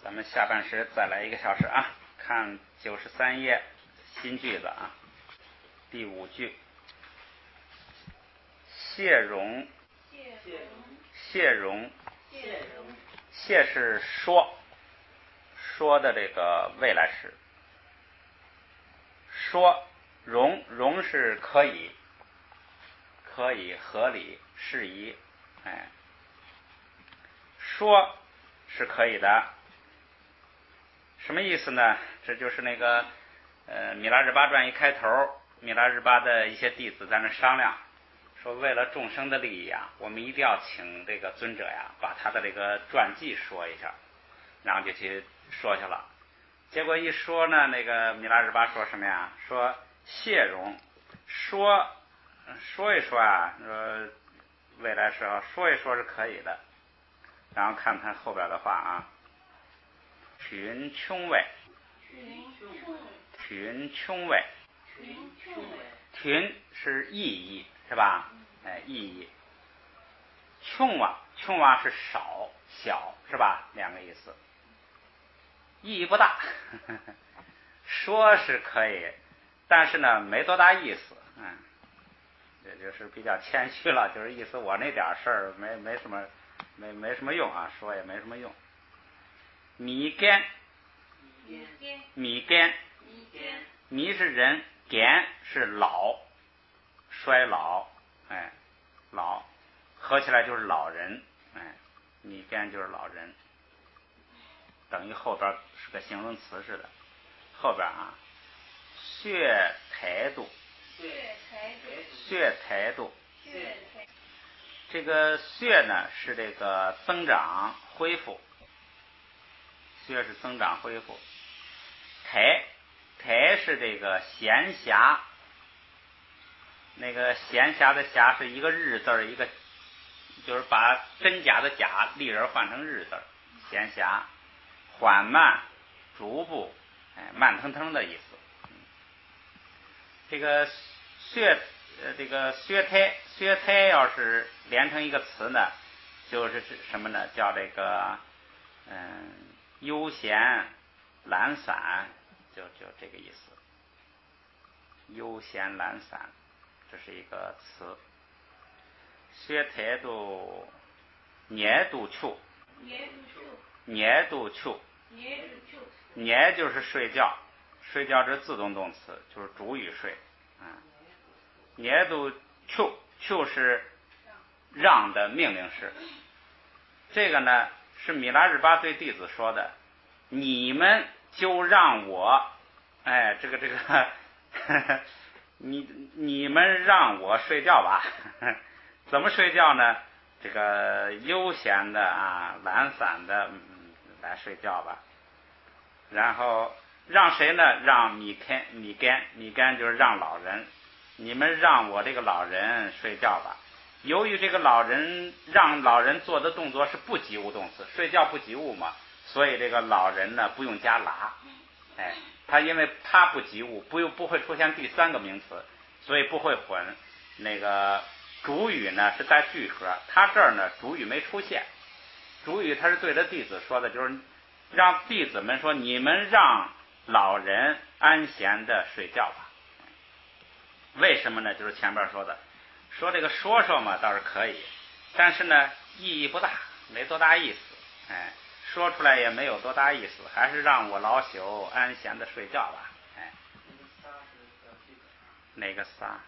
咱们下半时再来1个小时啊，看93页新句子啊，第5句。谢容，谢是说的这个未来时，说容是可以合理适宜，说是可以的。什么意思呢？这就是那个米拉日巴传一开头，米拉日巴的一些弟子在那商量，说为了众生的利益啊，我们一定要请这个尊者呀，把他的这个传记说一下，然后就去说去了。结果一说呢，那个米拉日巴说什么呀？说谢容，说一说啊，未来时候说一说是可以的。然后看他后边的话啊，群穷位，群是意义是吧？意义。穷啊是少小是吧？两个意思，意义不大。说是可以，但是呢没多大意思，这就是比较谦虚了，就是意思我那点事儿没什么用啊，说也没什么用。米是人，干是老，衰老，老合起来就是老人，米干就是老人，等于后边是个形容词似的。后边啊，血态度，这个血呢是这个增长恢复，血是增长恢复。台是这个闲暇，那个闲暇的暇是一个日字，一个就是把真假的假立人换成日字，闲暇，缓慢逐步，慢腾腾的意思。这个削胎要是连成一个词呢，就是什么呢？叫这个悠闲懒散，就这个意思。悠闲懒散，这是一个词。削胎度捏度处，捏就是睡觉，睡觉是自动动词，就是主语睡。捏度处是让的命令式。这个呢是米拉日巴对弟子说的，你们就让我，这个你们让我睡觉吧。怎么睡觉呢？这个悠闲的啊，懒散的来睡觉吧。然后让谁呢？让米干就是让老人，你们让我这个老人睡觉吧。由于这个让老人做的动作是不及物动词，睡觉不及物嘛，所以这个老人呢不用加拉，他因为他不及物，不会出现第三个名词，所以不会混。那个主语呢是带句核，他这儿呢主语没出现，主语他是对着弟子说的，就是让弟子们说，你们让老人安闲的睡觉吧。为什么呢？就是前边说的，说这个说嘛倒是可以，但是呢意义不大，没多大意思，说出来也没有多大意思，还是让我老朽安闲的睡觉吧。哪个仨？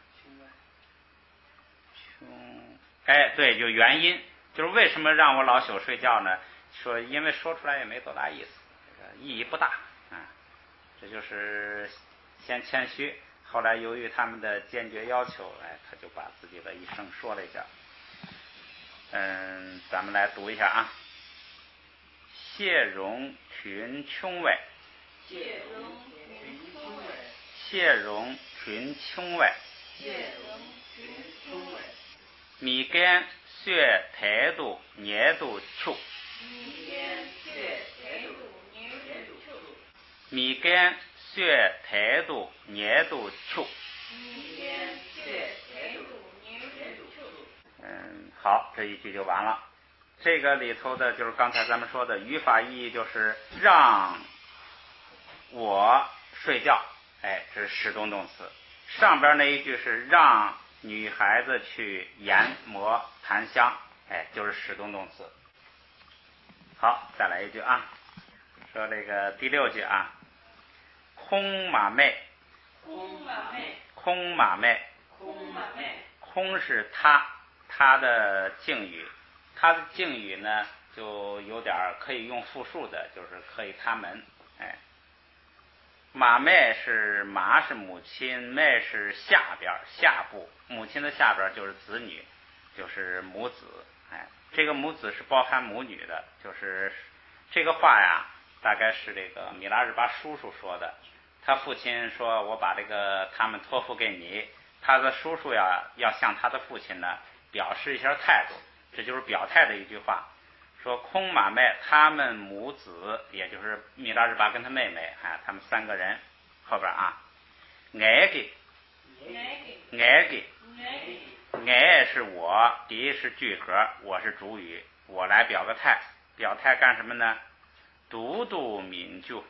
对，就原因，就是为什么让我老朽睡觉呢？说因为说出来也没多大意思，这个意义不大，这就是先谦虚，后来由于他们的坚决要求，他就把自己的一生说了一下。咱们来读一下啊。谢容群穷位，米干血态度捏度处，米干血态度捏度处。好，这一句就完了。这个里头的就是刚才咱们说的语法意义，就是让我睡觉，哎，这是实动动词。上边那一句是让女孩子去研磨檀香，哎，就是实动动词。好，再来一句啊，说这个第6句啊，空马妹，空马妹，空马妹，空马妹，空是他的敬语，他的敬语呢就有点可以用复数的，就是可以他们，哎，马妹是马是母亲，妹是下边下部，母亲的下边就是子女，就是母子，哎，这个母子是包含母女的，就是这个话呀，大概是这个米拉日巴叔叔说的。他父亲说：“我把这个他们托付给你。”他的叔叔要向他的父亲呢表示一下态度，这就是表态的一句话。说空马妹他们母子，也就是米拉日巴跟他妹妹，哎，他们3个人后边啊，爱是我，敌是句格，我是主语，我来表个态，表态干什么呢？独独民就，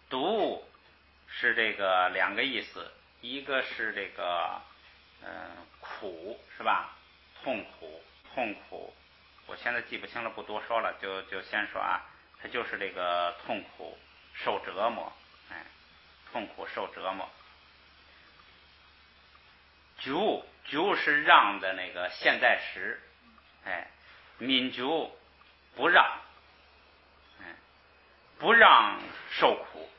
独是这个2个意思，一个是这个苦是吧？痛苦，我现在记不清了，不多说了，就先说啊，它就是这个痛苦受折磨，哎，痛苦受折磨。就是让的那个现在时，哎，民族不让，哎，不让受苦，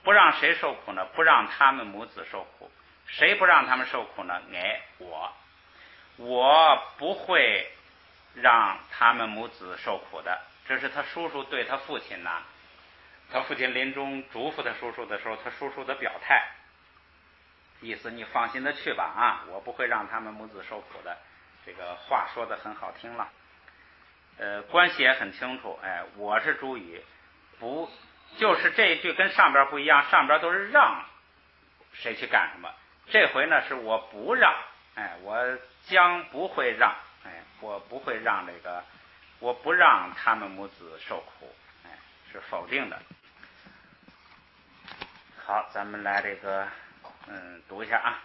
不让谁受苦呢？不让他们母子受苦。谁不让他们受苦呢？我不会让他们母子受苦的。这是他叔叔对他父亲呐，他父亲临终嘱咐他叔叔的时候，他叔叔的表态，意思你放心的去吧啊，我不会让他们母子受苦的。这个话说的很好听了，关系也很清楚。哎，我是主语，不就是这一句跟上边不一样，上边都是让谁去干什么，这回呢是我不让，哎，我将不会让，哎，我不会让这个，我不让他们母子受苦，哎，是否定的。好，咱们来这个读一下啊，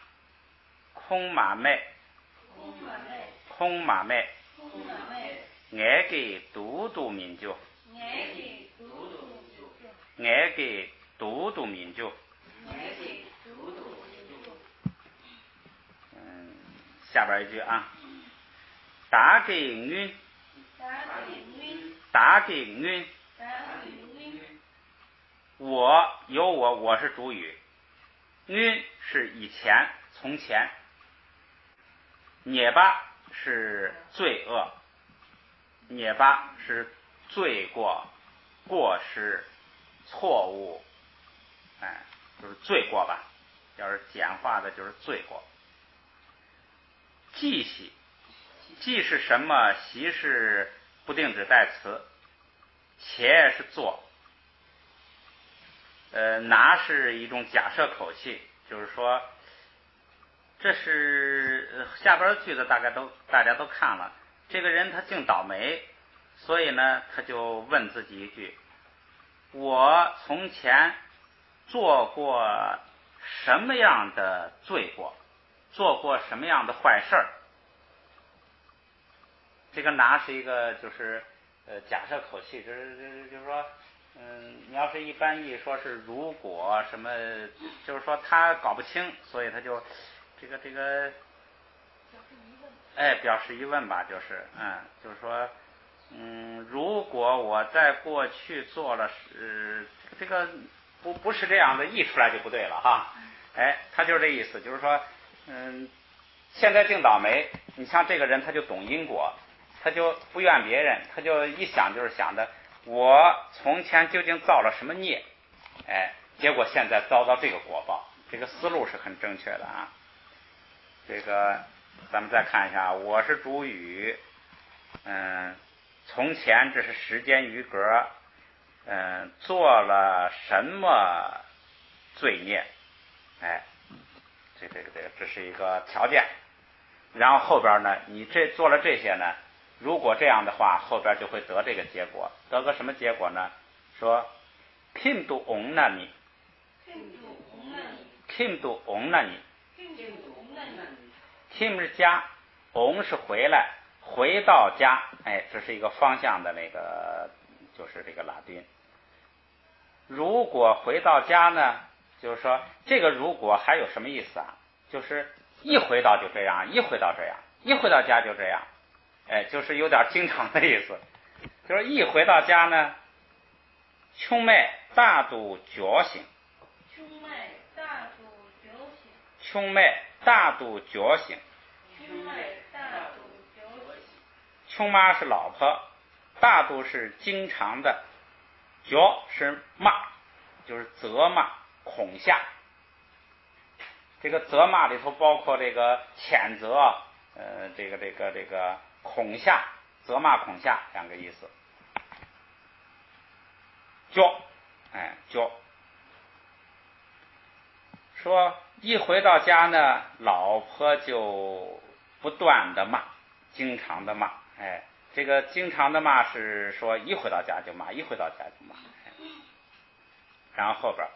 空马妹，爱给独独民族，爱给独独民族。下边一句啊，打给晕，我是主语，晕是以前从前，涅巴是罪恶，涅巴是罪过、过失、错误，哎，就是罪过吧，要是简化的就是罪过。记是什么？习是不定指代词，且是做，拿是一种假设口气，就是说这是下边的句子大家都看了，这个人他竟倒霉，所以呢他就问自己一句，我从前做过什么样的罪过，做过什么样的坏事儿。这个拿是一个就是假设口气，就是说你要是一般意说是如果什么，就是说他搞不清，所以他就这个表示疑问吧，就是就是说如果我在过去做了这个不是这样的，译出来就不对了哈。哎，他就是这意思，就是说现在竟倒霉，你像这个人他就懂因果，他就不怨别人，他就一想就是想的我从前究竟造了什么孽，哎，结果现在遭到这个果报，这个思路是很正确的啊。这个咱们再看一下，我是主语，从前这是时间余格，做了什么罪孽，哎，这是一个条件。然后后边呢，你这做了这些呢，如果这样的话，后边就会得这个结果。得个什么结果呢？说 Kimdu onnani Kimdu onnani Kim 是家，on 是回来，回到家，这是一个方向的那个，就是这个拉丁。如果回到家呢，就是说这个如果还有什么意思啊？就是一回到就这样，一回到这样，一回到家就这样，就是有点经常的意思。就是一回到家呢，chung妹大度觉醒，chung妹大度觉醒，chung妈是老婆，大度是经常的，觉是骂，就是责骂、恐吓。这个责骂里头包括这个谴责，这个恐吓、责骂、恐吓两个意思。觉，觉。说一回到家呢，老婆就不断的骂，经常的骂，这个经常的骂是说一回到家就骂，一回到家就骂。然后后边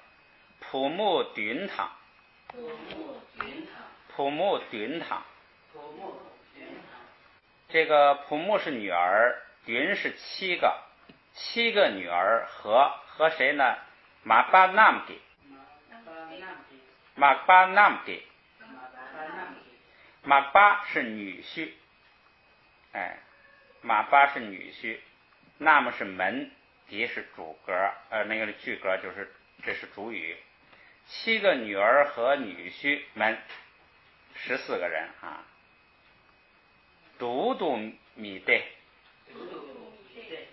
普木敦堂，普木敦堂，这个普木是女儿，敦是7个，7个女儿和谁呢？马巴南给，马巴南给，马巴是女婿，马巴是女婿，那么是门，给是主格，那个句格就是这是主语。7个女儿和女婿们，14个人啊。独独米得，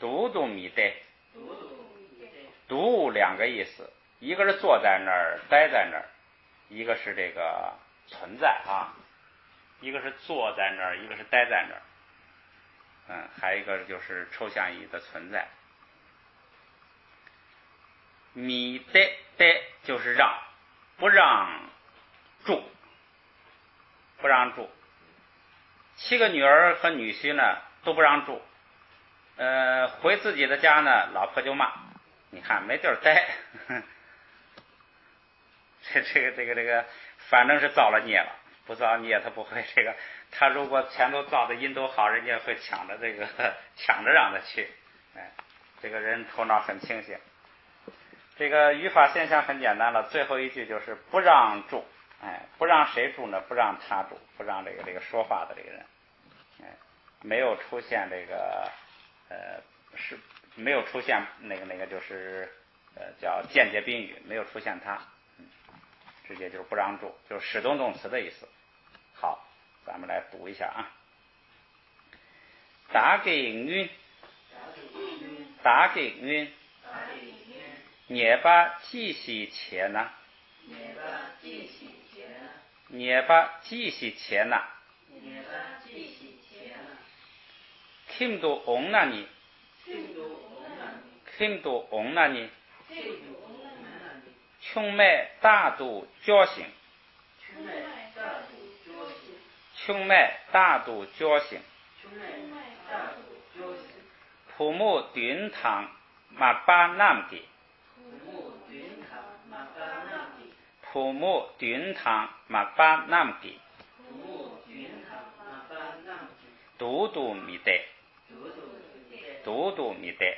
独独米得，独两个意思，一个是坐在那儿待在那儿，一个是这个存在啊，一个是坐在那儿，一个是待在那儿，还有一个就是抽象意义的存在。米得就是让，不让住，不让住。7个女儿和女婿呢都不让住，回自己的家呢，老婆就骂，你看没地儿待，这个，反正是造了孽了，不造孽他不会这个，他如果前头造的因都好，人家会抢着让他去，这个人头脑很清醒。这个语法现象很简单了，最后一句就是不让住，不让谁住呢？不让他住，不让这个说话的这个人，没有出现这个是没有出现那个就是叫间接宾语，没有出现他，直接就是不让住，就是使动动词的意思。好，咱们来读一下啊。打给晕，打给晕。捏巴记西切呢？捏巴记西切呢？Kimdu onnani Kimdu onnani chung妹大度觉醒chung妹大度觉醒普木敦堂马巴南给普木敦堂马巴南给独独米得独独米得，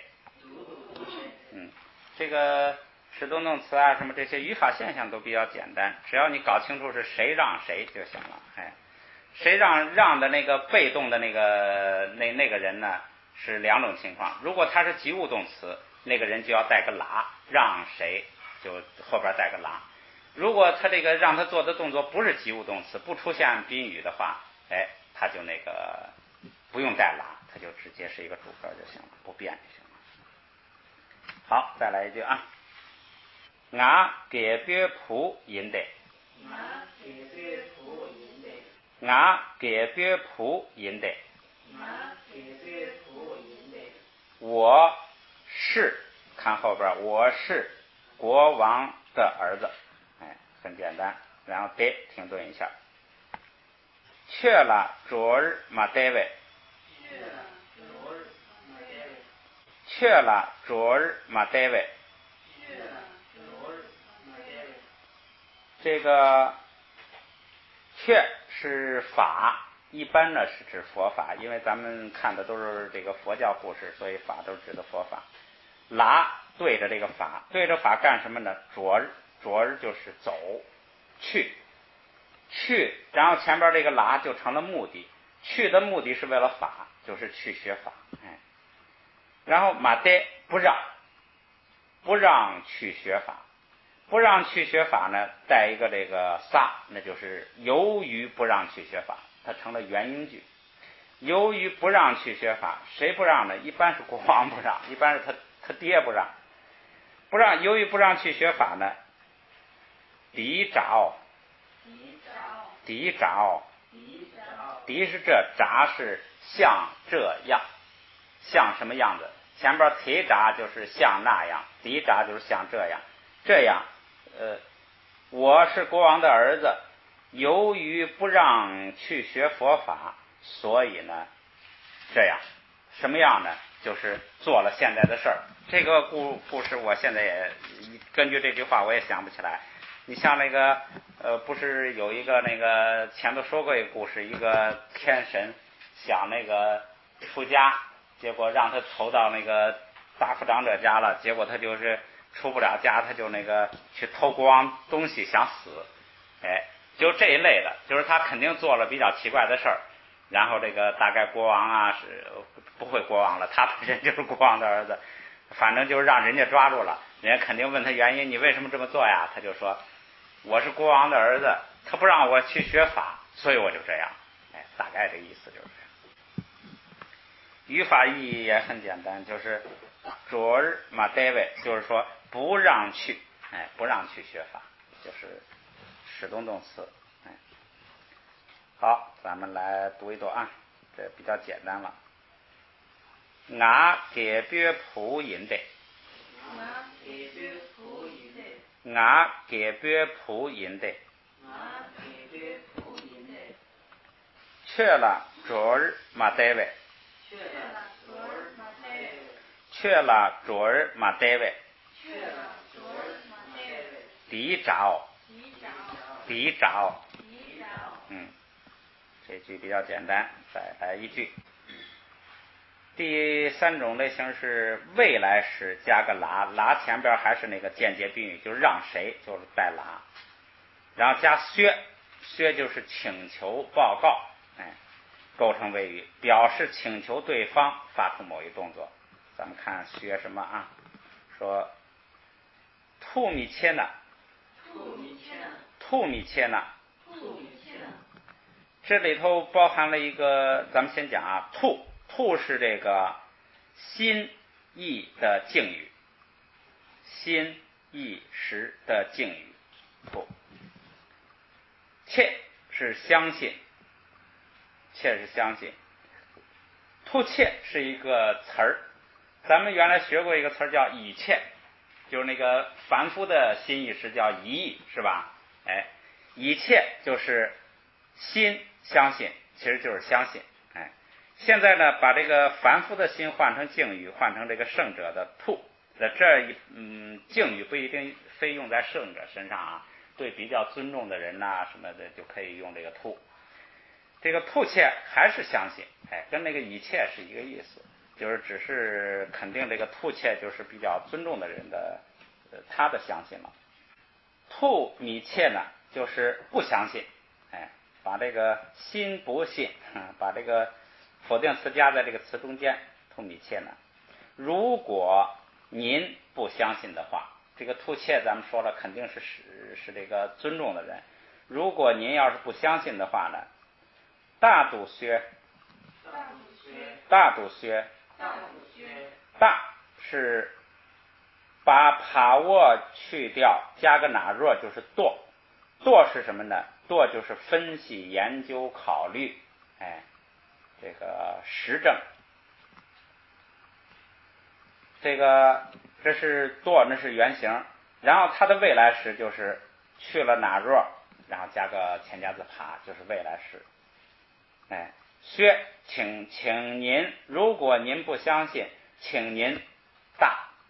这个使动动词啊，什么这些语法现象都比较简单，只要你搞清楚是谁让谁就行了。谁让的那个被动的那个人呢，是两种情况。如果他是及物动词，那个人就要带个啦，让谁就后边带个啦。如果他这个让他做的动作不是及物动词，不出现宾语的话，他就那个不用带啦，他就直接是一个主格就行了，不变就行了。好，再来一句啊。我给别仆引得，我给别仆引得，我是看后边，我是国王的儿子，很简单，然后得停顿一下。去了昨日马代维，去了昨日马代维。这个却是法，一般呢是指佛法，因为咱们看的都是这个佛教故事，所以法都指的佛法。拉对着这个法，对着法干什么呢？昨日就是走去，然后前边这个拉就成了目的，去的目的是为了法，就是去学法。然后马代不让去学法，不让去学法呢，带一个这个撒，那就是由于不让去学法，它成了原因句。由于不让去学法，谁不让呢？一般是国王不让，一般是他爹不让。由于不让去学法呢，敌是这，札是像这样，像什么样子？前边提札就是像那样，敌札就是像这样。这样，我是国王的儿子，由于不让去学佛法，所以呢，这样什么样呢？就是做了现在的事儿。这个故事我现在也根据这句话我也想不起来。你像那个不是有一个那个前头说过一个故事，一个天神想那个出家，结果让他投到那个大夫长者家了，结果他就是出不了家，他就那个去偷国王东西想死。就这一类的，就是他肯定做了比较奇怪的事儿，然后这个大概国王啊是不会国王了，他本身就是国王的儿子，反正就是让人家抓住了，人家肯定问他原因，你为什么这么做呀？他就说我是国王的儿子，他不让我去学法，所以我就这样。大概这意思就是这样。语法意义也很简单，就是昨日马代维，就是说不让去，不让去学法，就是使动动词。好，咱们来读一读啊，这比较简单了。我给别仆人的，我给别仆人的，去了昨日马代维，去了昨日马代维，敌找，这句比较简单，再来一句。第三种类型是未来时加个拉前边还是那个间接宾语，就是让谁，就是带拉，然后加削就是请求报告，构成谓语，表示请求对方发出某一动作。咱们看削什么啊？说吐米切呢，这里头包含了一个，咱们先讲啊，吐是这个心意的敬语，心意时的敬语，吐。切是相信，吐切是一个词儿，咱们原来学过一个词儿叫以切，就是那个凡夫的心意时叫一意，是吧？以切就是心相信，其实就是相信。现在呢，把这个凡夫的心换成敬语，换成这个圣者的吐。敬语不一定非用在圣者身上啊，对比较尊重的人呐什么的就可以用这个吐。这个吐切还是相信，跟那个以切是一个意思，就是只是肯定这个吐切就是比较尊重的人的他的相信了。吐米切呢，就是不相信，把这个心不信，把这个否定词加在这个词中间，吐米切呢。如果您不相信的话，这个吐切咱们说了肯定是这个尊重的人。如果您要是不相信的话呢，大度削，大是把帕沃去掉，加个哪若就是惰是什么呢？惰就是分析、研究、考虑，这个实证。这是惰，那是原形，然后它的未来时就是去了哪若，然后加个前夹字爬，就是未来式。哎，薛，请您，如果您不相信，请您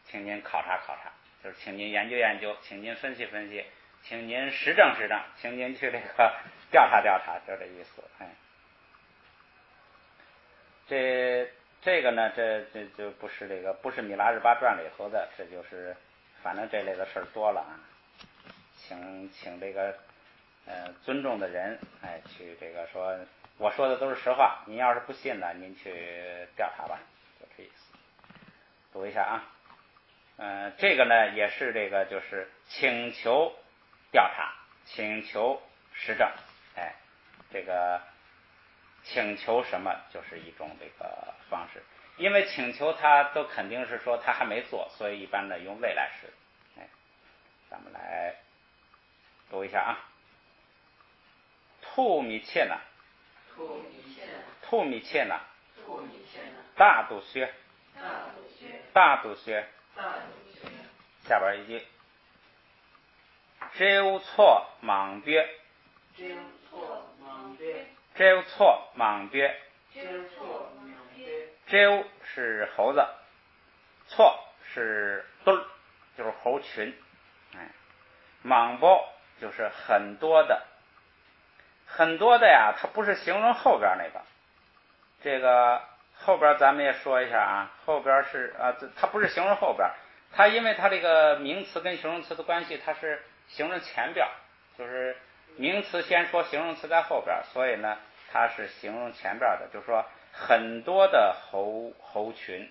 请您考察考察，就是请您研究研究，请您分析分析，请您实证实证，请您去这个调查调查，就这意思。哎，这个呢，这就不是这个不是米拉日巴传里头的，这就是反正这类的事儿多了啊。请这个尊重的人，哎，去这个说我说的都是实话，您要是不信呢，您去调查吧，就这意思。读一下啊。这个呢也是这个就是请求调查，请求实证。哎，这个请求什么就是一种这个方式，因为请求他都肯定是说他还没做，所以一般的用未来式。哎，咱们来读一下啊。兔米切呢？兔米切呢？大度薛。大度薛。下边一句。周错莽鳖。周错莽鳖。周是猴子，错是堆儿，就是猴群。哎，莽鳖就是很多的。很多的呀，它不是形容后边那个，这个后边咱们也说一下啊，后边是它不是形容后边，它因为它这个名词跟形容词的关系，它是形容前边，就是名词先说，形容词在后边，所以呢，它是形容前边的，就是说很多的猴群，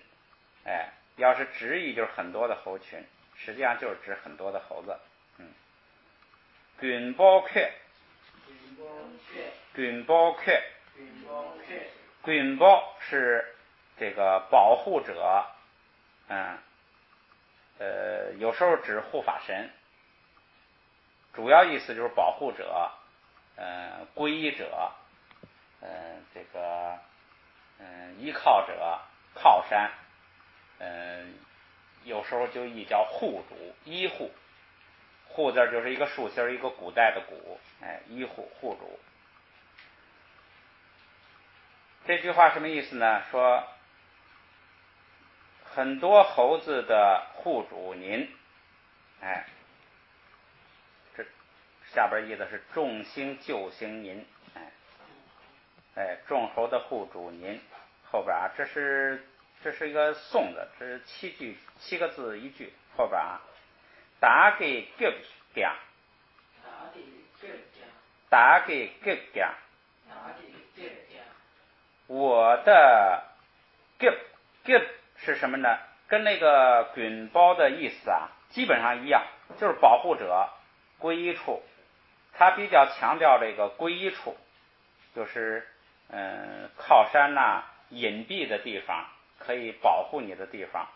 哎，要是直译就是很多的猴群，实际上就是指很多的猴子。균寶缺。균寶缺。균寶是这个保护者，有时候指护法神，主要意思就是保护者，皈依者，这个依靠者，靠山，有时候就译叫护主，依护。护字就是一个竖心，一个古代的古，哎，依护护主。这句话什么意思呢？说很多猴子的护主您，哎，这下边译的是众星救星您，众猴的护主您，后边啊，这是一个颂的，这是7个字一句，后边啊。打给各家，打给各家，我的 give 是什么呢？跟那个균寶的意思啊，基本上一样，就是保护者、皈依处。他比较强调这个皈依处，就是靠山呐、隐蔽的地方，可以保护你的地方，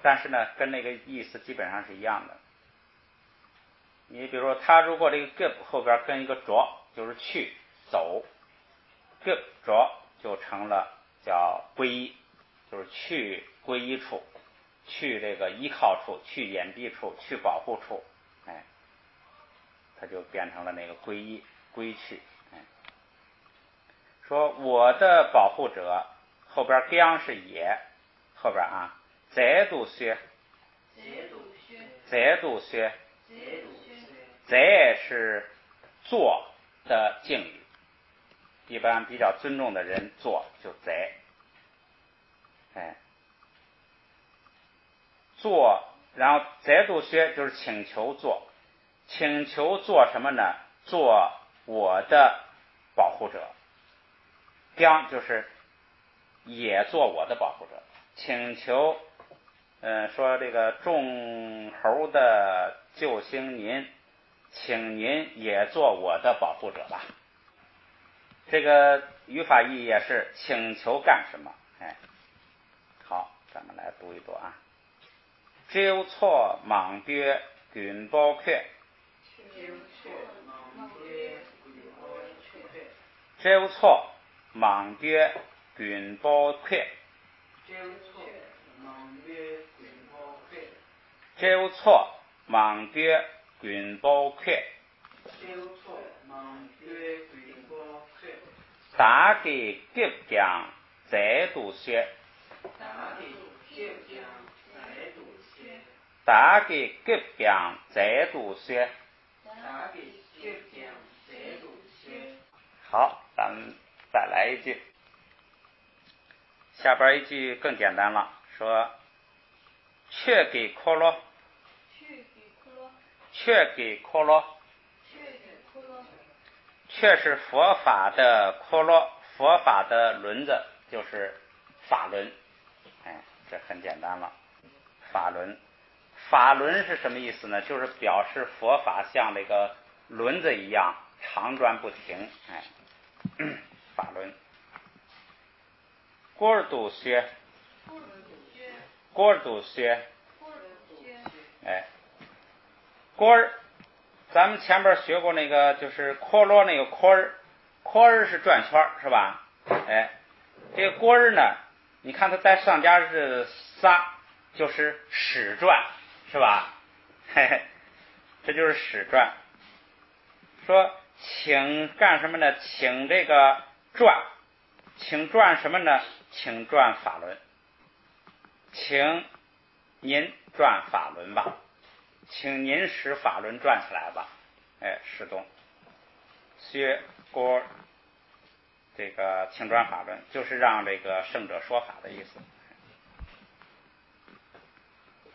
但是呢，跟那个意思基本上是一样的。你比如说，他如果这个 give 后边跟一个着，就是去走 ，give 着就成了叫皈依，就是去皈依处，去这个依靠处，去隐蔽处，去保护处，哎，它就变成了那个皈依归去。说我的保护者后边姜是也，后边啊。贼度薛，贼度薛，贼是做的敬语，一般比较尊重的人做就贼，做，然后贼度薛就是请求做，请求做什么呢？做我的保护者，将就是也做我的保护者，请求。说这个众猴的救星您，请您也做我的保护者吧。这个语法意义也是请求干什么？好，咱们来读一读啊。周错莽鳖균寶缺，周错莽鳖균寶缺。周错莽鳖균寶缺，打给吉祥再度学，打给吉祥再度学。好，咱们再来一句。下边一句更简单了，说却给可乐，却给可乐，却是佛法的可乐，佛法的轮子就是法轮。哎，这很简单了。法轮，法轮是什么意思呢？就是表示佛法像那个轮子一样长转不停。哎，法轮。锅儿都学，锅儿都学。哎，锅儿，咱们前边学过那个，就是锅罗那个锅儿，锅儿是转圈是吧？哎，这个锅儿呢，你看它在上家是撒，就是使转，是吧？嘿嘿，这就是使转。说请干什么呢？请这个转，请转什么呢？请转法轮，请您转法轮吧，请您使法轮转起来吧。哎，使动学锅这个请转法轮，就是让这个圣者说法的意思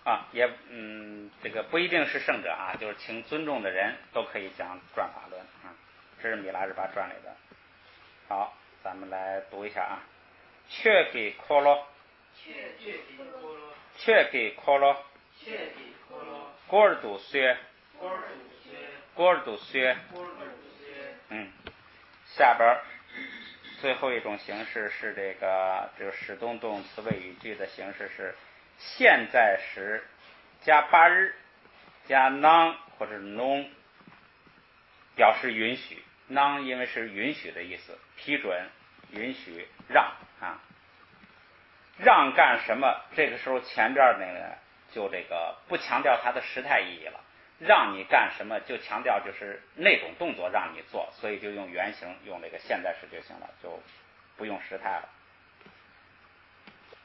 啊。也这个不一定是圣者啊，就是请尊重的人都可以讲转法轮啊。这是米拉日巴传里的。好，咱们来读一下啊。却给可乐，却给可乐，锅儿都学，锅儿都学。下边最后一种形式是这个使动动词谓语句的形式是现在时加八日加 non 或者 non， 表示允许。non 因为是允许的意思，批准、允许、让啊。让干什么？这个时候前边那个就这个不强调它的时态意义了。让你干什么就强调就是那种动作让你做，所以就用原形，用这个现在时就行了，就不用时态了。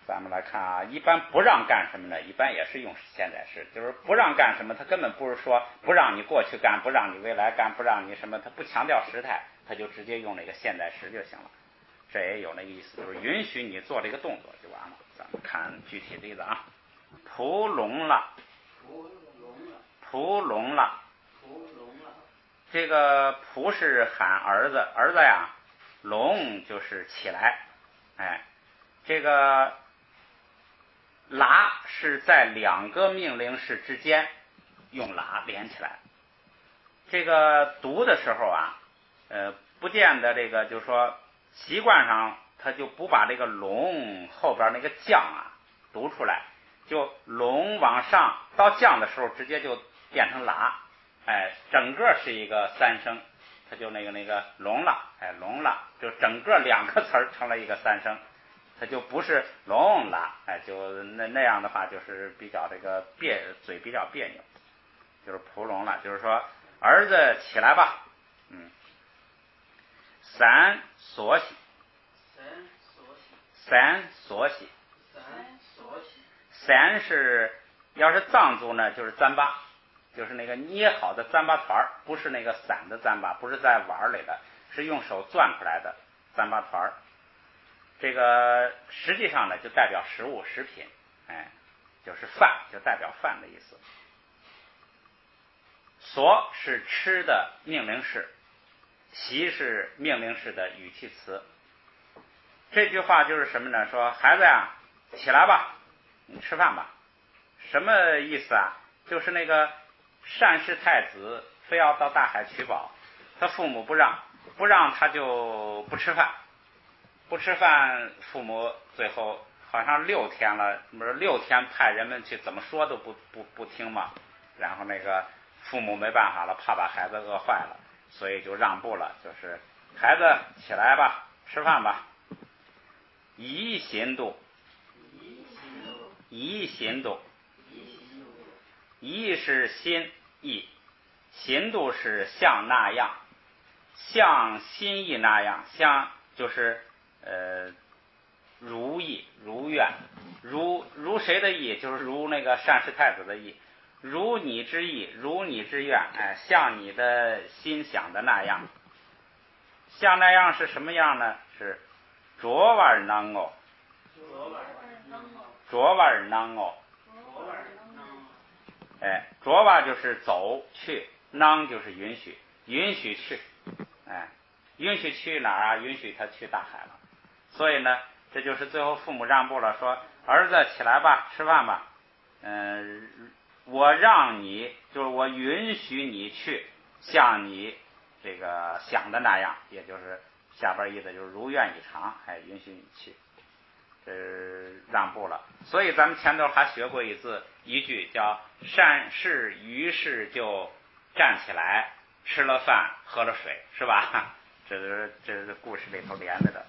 咱们来看啊，一般不让干什么呢？一般也是用现在时，就是不让干什么，他根本不是说不让你过去干，不让你未来干，不让你什么，他不强调时态，他就直接用那个现在时就行了。这也有那个意思，就是允许你做这个动作就完了。咱们看具体例子啊，仆聋了，仆聋了，这个仆是喊儿子，儿子呀，聋就是起来，哎，这个拉是在两个命令式之间用拉连起来。这个读的时候啊，不见得这个就是说习惯上他就不把这个龙后边那个降啊读出来，就龙往上到降的时候直接就变成拉，哎，整个是一个三声，它就那个聋了，哎，聋了，就整个两个词儿成了一个三声，它就不是聋了，哎，就那样的话就是比较这个嘴比较别扭，就是仆聋了，就是说儿子起来吧，三所喜，三所喜，三是要是藏族呢就是糌粑，就是那个捏好的糌粑团，不是那个散的糌粑，不是在碗里的，是用手攥出来的糌粑团。这个实际上呢就代表食物食品，哎，就是饭，就代表饭的意思。所是吃的命令式，习是命令式的语气词。这句话就是什么呢？说孩子呀，起来吧，你吃饭吧。什么意思啊？就是那个单氏太子非要到大海取宝，他父母不让他就不吃饭，不吃饭，父母最后好像6天了，不是6天派人们去怎么说都不听嘛，然后那个父母没办法了，怕把孩子饿坏了，所以就让步了，就是孩子起来吧，吃饭吧。宜行度，宜行度，宜是心意，行度是像那样，像心意那样，像就是如意如愿，如谁的意？就是如那个单氏太子的意，如你之意，如你之愿，像你的心想的那样。像那样是什么样呢？是着玩能哦，着玩能哦，着玩就是走去，能就是允许，允许去，允许去哪儿啊？允许他去大海了。所以呢，这就是最后父母让步了，说儿子起来吧，吃饭吧。我让你，就是我允许你去，像你这个想的那样，也就是下边意思就是如愿以偿，允许你去，让步了。所以咱们前头还学过一句叫善事于是就站起来，吃了饭喝了水，是吧？这是故事里头连着的。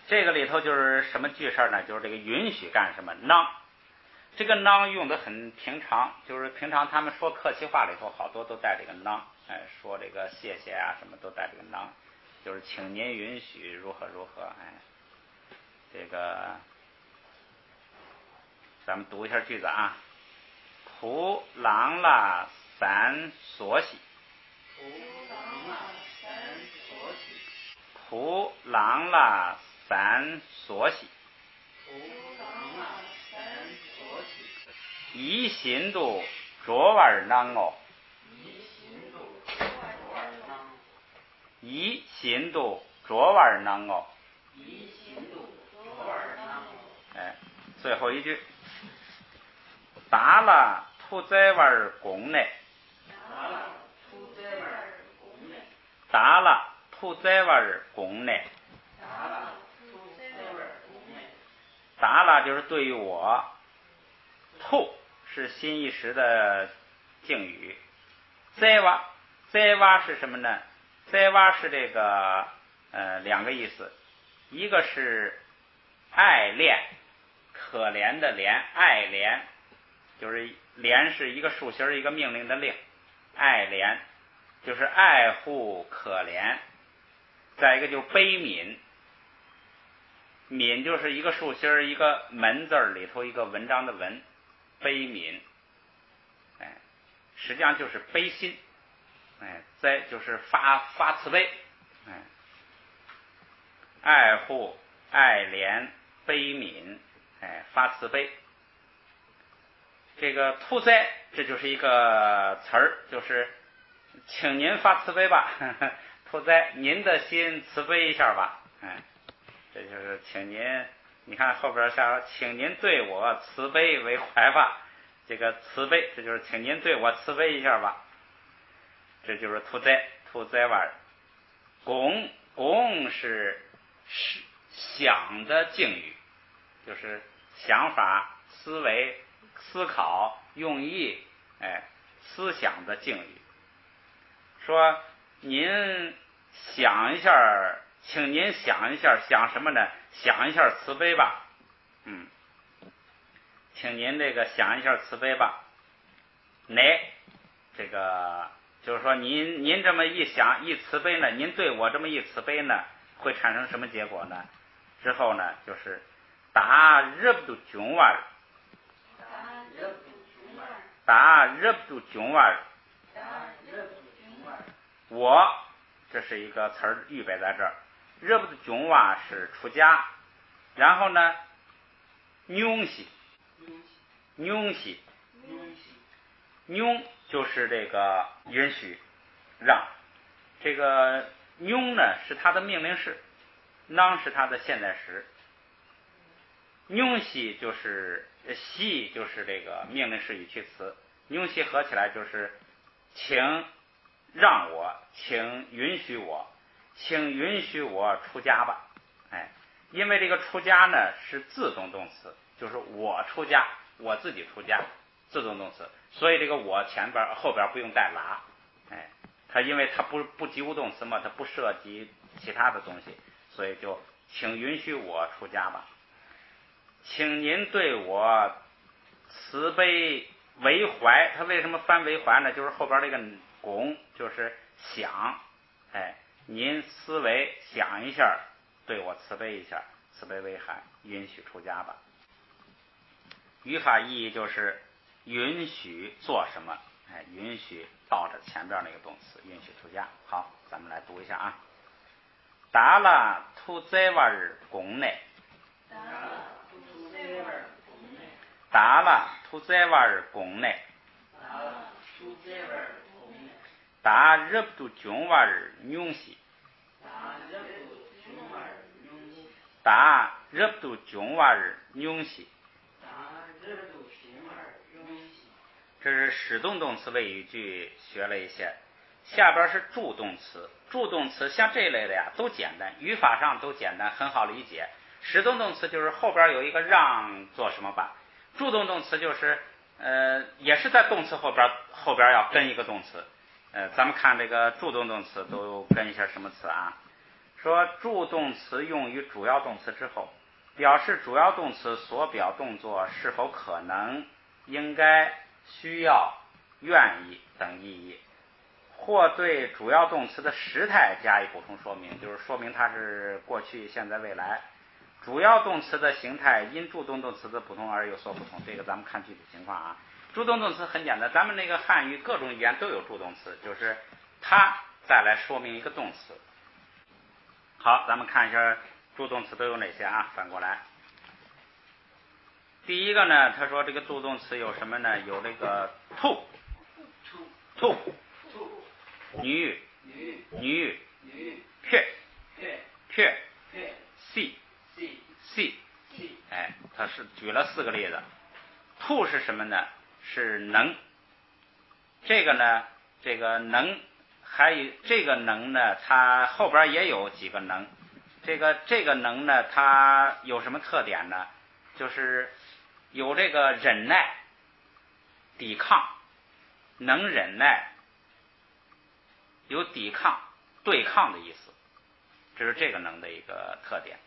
这个里头就是什么句事呢？就是这个允许干什么能，这个能用的很平常，就是平常他们说客气话里头好多都带这个能，说这个谢谢啊什么都带这个能，就是请您允许如何如何，这个咱们读一下句子啊。仆郎啦三所喜，仆郎啦三所喜，一心度着玩能哦，一心度着玩能哦，最后一句，打了兔在玩宫内，打了兔在玩宫内，打了就是对于我，兔是心一时的敬语，在哇是什么呢？在哇是这个两个意思，一个是爱怜，可怜的怜，爱怜就是怜是一个竖心一个命令的令，爱怜就是爱护可怜。再一个就是悲悯，悯就是一个竖心一个门字里头一个文章的文，悲悯，实际上就是悲心，再就是发慈悲，爱护、爱怜、悲悯，发慈悲。这个兔灾，这就是一个词儿，就是请您发慈悲吧，兔灾，您的心慈悲一下吧，这就是请您，你看后边下，请您对我慈悲为怀吧，这个慈悲，这就是请您对我慈悲一下吧，这就是兔灾玩。恭是想的敬语，就是想法、思维、思考、用意，思想的敬语。说您想一下，请您想一下，想什么呢？想一下慈悲吧，请您这个想一下慈悲吧。这个就是说您这么一想一慈悲呢，您对我这么一慈悲呢，会产生什么结果呢？之后呢，就是打热不囧玩，打热不囧玩。我这是一个词儿预备在这儿，热不囧哇是出家，然后呢，妞西，就是这个允许让，这个妞呢是它的命令式，囔是它的现在时，妞西就是西就是这个命令式语气词，妞西合起来就是请让我，请允许我，请允许我出家吧。因为这个出家呢是自动动词，就是我出家，我自己出家，自动动词，所以这个我前边后边不用带啦。它因为它不及物动词嘛，它不涉及其他的东西，所以就请允许我出家吧。请您对我慈悲为怀，他为什么翻为怀呢？就是后边这个拱，就是想，哎，您思维想一下，对我慈悲一下，慈悲为怀，允许出家吧。语法意义就是允许做什么，哎，允许倒着前边那个动词，允许出家。好，咱们来读一下啊。达拉图在瓦尔宫内，达拉图在瓦尔宫内，达热不军瓦尔纽西，达热不军瓦尔纽西。这是使动动词谓语句学了一些，下边是助动词。助动词像这类的呀，都简单，语法上都简单，很好理解。使动动词就是后边有一个让做什么吧，助动动词就是也是在动词后边要跟一个动词。咱们看这个助动动词都跟一下什么词啊？说助动词用于主要动词之后，表示主要动词所表动作是否可能、应该、需要、愿意等意义，或对主要动词的时态加以补充说明，就是说明它是过去、现在、未来。主要动词的形态因助动动词的不同而有所不同，这个咱们看具体情况啊。助动动词很简单，咱们那个汉语各种语言都有助动词，就是它再来说明一个动词。好，咱们看一下助动词都有哪些啊？反过来，第一个呢，他说这个助动词有什么呢？有这个 to 女 撇 see， 哎，他是举了4个例子。to 是什么呢？是能。这个呢，这个能还有这个能呢，它后边也有几个能。这个能呢，它有什么特点呢？就是有这个忍耐、抵抗，能忍耐，有抵抗、对抗的意思，这是这个能的一个特点。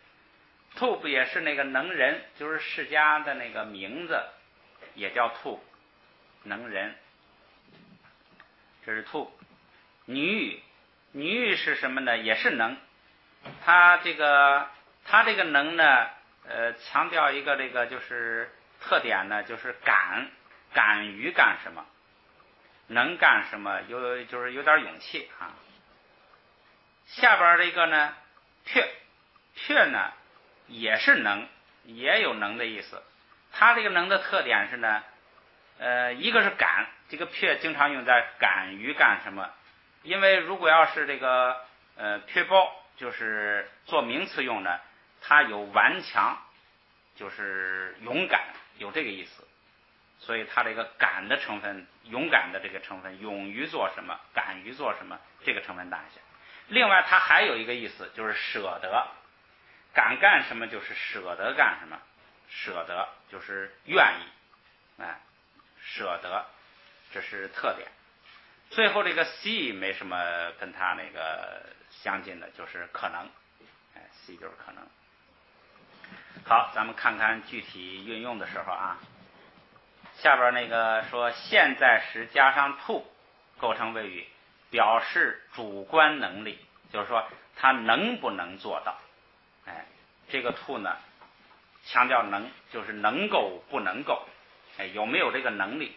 to 不也是那个能人，就是释迦的那个名字，也叫 to， 能人，这是 to。女语是什么呢？也是能。它这个能呢，强调一个这个就是特点呢，就是敢于干什么，能干什么，就是有点勇气啊。下边这个呢，撇呢也是能，也有能的意思。它这个能的特点是呢，一个是敢，这个撇经常用在敢于干什么，因为如果要是这个撇包，就是做名词用呢，它有顽强，就是勇敢，有这个意思。所以它这个敢的成分，勇敢的这个成分，勇于做什么，敢于做什么，这个成分大一些。另外它还有一个意思，就是舍得，敢干什么就是舍得干什么，舍得就是愿意，哎，舍得，这是特点。最后这个 C 没什么跟它那个相近的，就是可能，哎 ，C 就是可能。好，咱们看看具体运用的时候啊，下边那个说现在时加上 to 构成谓语，表示主观能力，就是说他能不能做到，哎，这个 to 呢强调能，就是能够不能够，哎，有没有这个能力。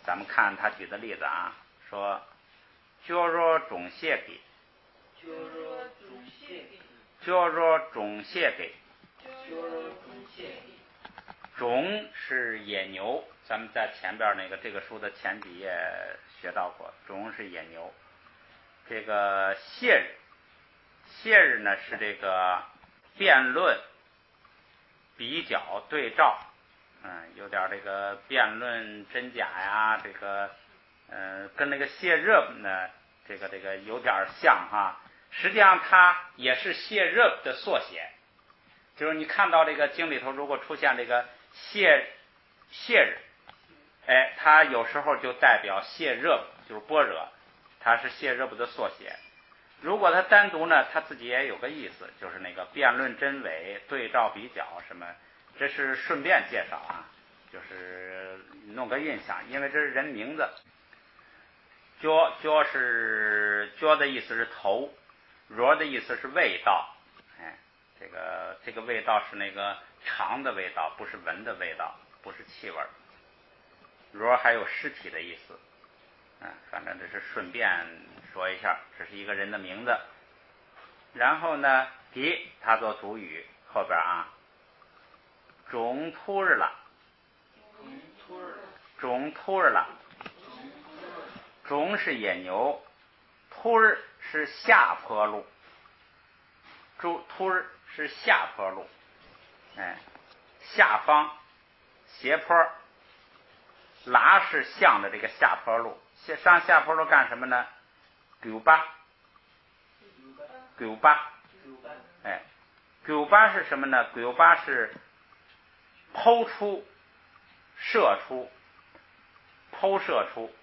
咱们看他举的例子啊，说叫若种谢给，种是野牛，咱们在前边那个这个书的前几页学到过，种是野牛。这个谢日呢是这个辩论、比较、对照。有点这个辩论真假呀，这个跟那个谢热呢，这个有点像哈。实际上它也是谢热的缩写，就是你看到这个经里头如果出现这个谢日，哎，它有时候就代表谢热，就是般若，它是谢热的缩写。如果它单独呢，它自己也有个意思，就是那个辩论真伪、对照比较什么。这是顺便介绍啊，就是弄个印象，因为这是人名字。脚的意思是头，rod的意思是味道。哎，这个味道是那个尝的味道，不是闻的味道，不是气味。rod还有尸体的意思。反正这是顺便说一下，这是一个人的名字。然后呢，它做主语，后边啊，中突日了，中突日了，中是野牛，突日是下坡路，突日是下坡路，下方斜坡，拉是向着这个下坡路，上下坡路干什么呢？狗巴，狗巴是什么呢？狗巴是剖出、射出、剖射出。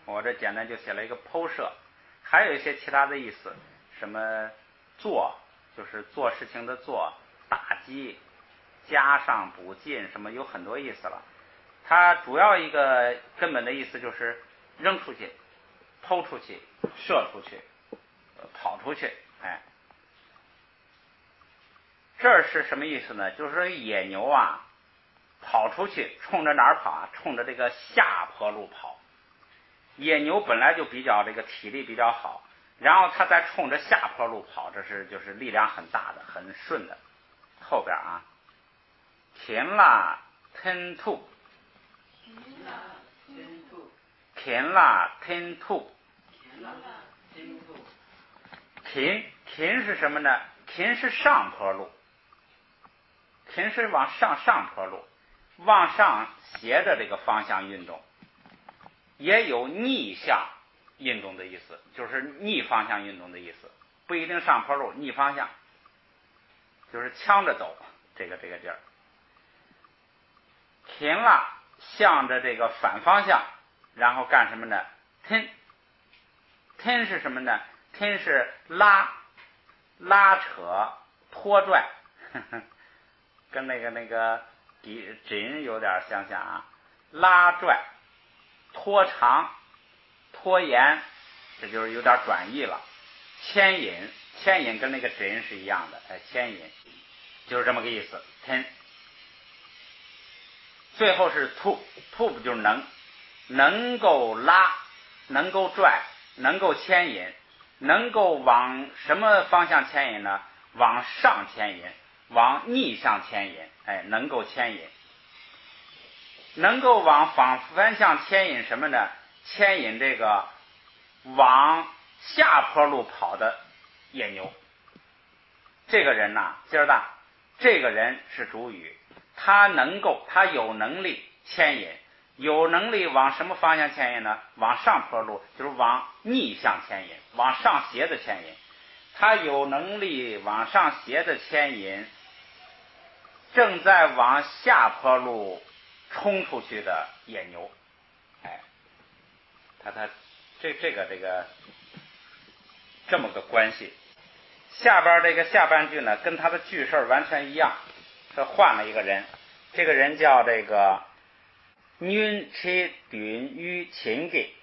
我这简单就写了一个剖射，还有一些其他的意思，什么做，就是做事情的做，打击，加上补进，什么有很多意思了。它主要一个根本的意思就是扔出去、抛出去、射出去、跑出去。这是什么意思呢？就是说野牛啊，跑出去冲着哪儿跑啊？冲着这个下坡路跑。野牛本来就比较这个体力比较好，然后它再冲着下坡路跑，这是就是力量很大的，很顺的。后边啊，停了吞吐，停了吞吐，停是什么呢？停是上坡路，停是往上坡路，往上斜着这个方向运动，也有逆向运动的意思，就是逆方向运动的意思，不一定上坡路，逆方向，就是呛着走，这个劲儿。停了，向着这个反方向，然后干什么呢？吞是什么呢？吞是拉扯、拖拽，跟那个紧有点相像啊，拉拽、拖长、拖延，这就是有点转译了。牵引跟那个紧是一样的，牵引就是这么个意思。最后是吐不就是能够拉，能够拽，能够牵引，能够往什么方向牵引呢？往上牵引，往逆向牵引，能够牵引，能够往反向牵引什么呢？牵引这个往下坡路跑的野牛。这个人呐，劲儿大，这个人是主语，他有能力牵引，有能力往什么方向牵引呢？往上坡路，就是往逆向牵引，往上斜的牵引。他有能力往上斜的牵引正在往下坡路冲出去的野牛。他这个这么个关系。下边这个下半句呢，跟他的句式完全一样，是换了一个人。这个人叫这个윤치둔유친기，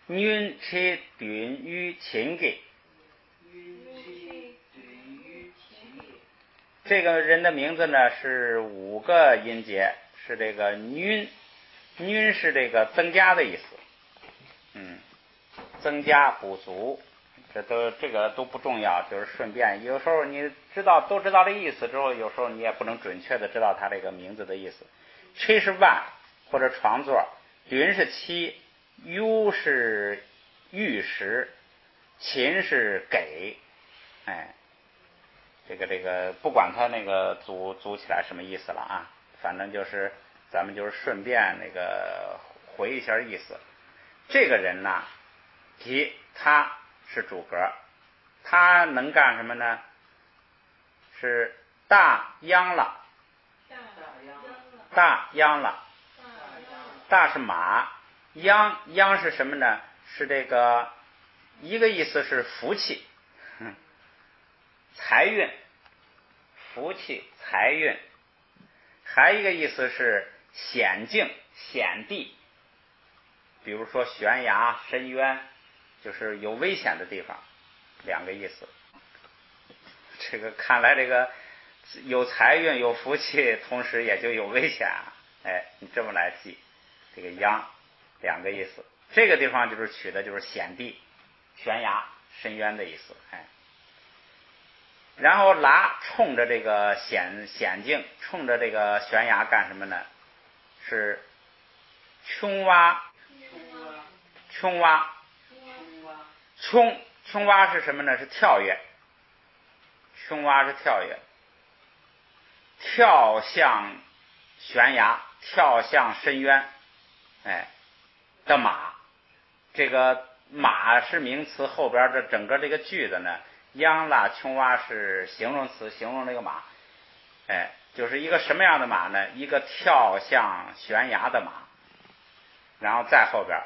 윤치둔유 친기。这个人的名字呢是5个音节，是这个윤是这个增加的意思，增加补足，这个都不重要，就是顺便。有时候你都知道这意思之后，有时候你也不能准确的知道他这个名字的意思。吹是万或者床座，云是7，U是玉石，秦是给，这个不管他那个组起来什么意思了啊，反正就是咱们就是顺便那个回一下意思。这个人呢，他是主格，他能干什么呢？是大央了，大是马，央是什么呢？是这个一个意思是福气，财运，福气、财运。还一个意思是险境、险地，比如说悬崖、深渊，就是有危险的地方，两个意思。这个看来这个有财运、有福气，同时也就有危险啊。哎，你这么来记，这个殃两个意思。这个地方就是取的就是险地、悬崖、深渊的意思。哎，然后拉冲着这个险境，冲着这个悬崖干什么呢？是穷蛙是什么呢？是跳跃。穷蛙是跳跃，跳向悬崖，跳向深渊，哎的马。这个马是名词，后边的整个这个句子呢，央拉穷蛙是形容词，形容这个马。哎，就是一个什么样的马呢？一个跳向悬崖的马。然后再后边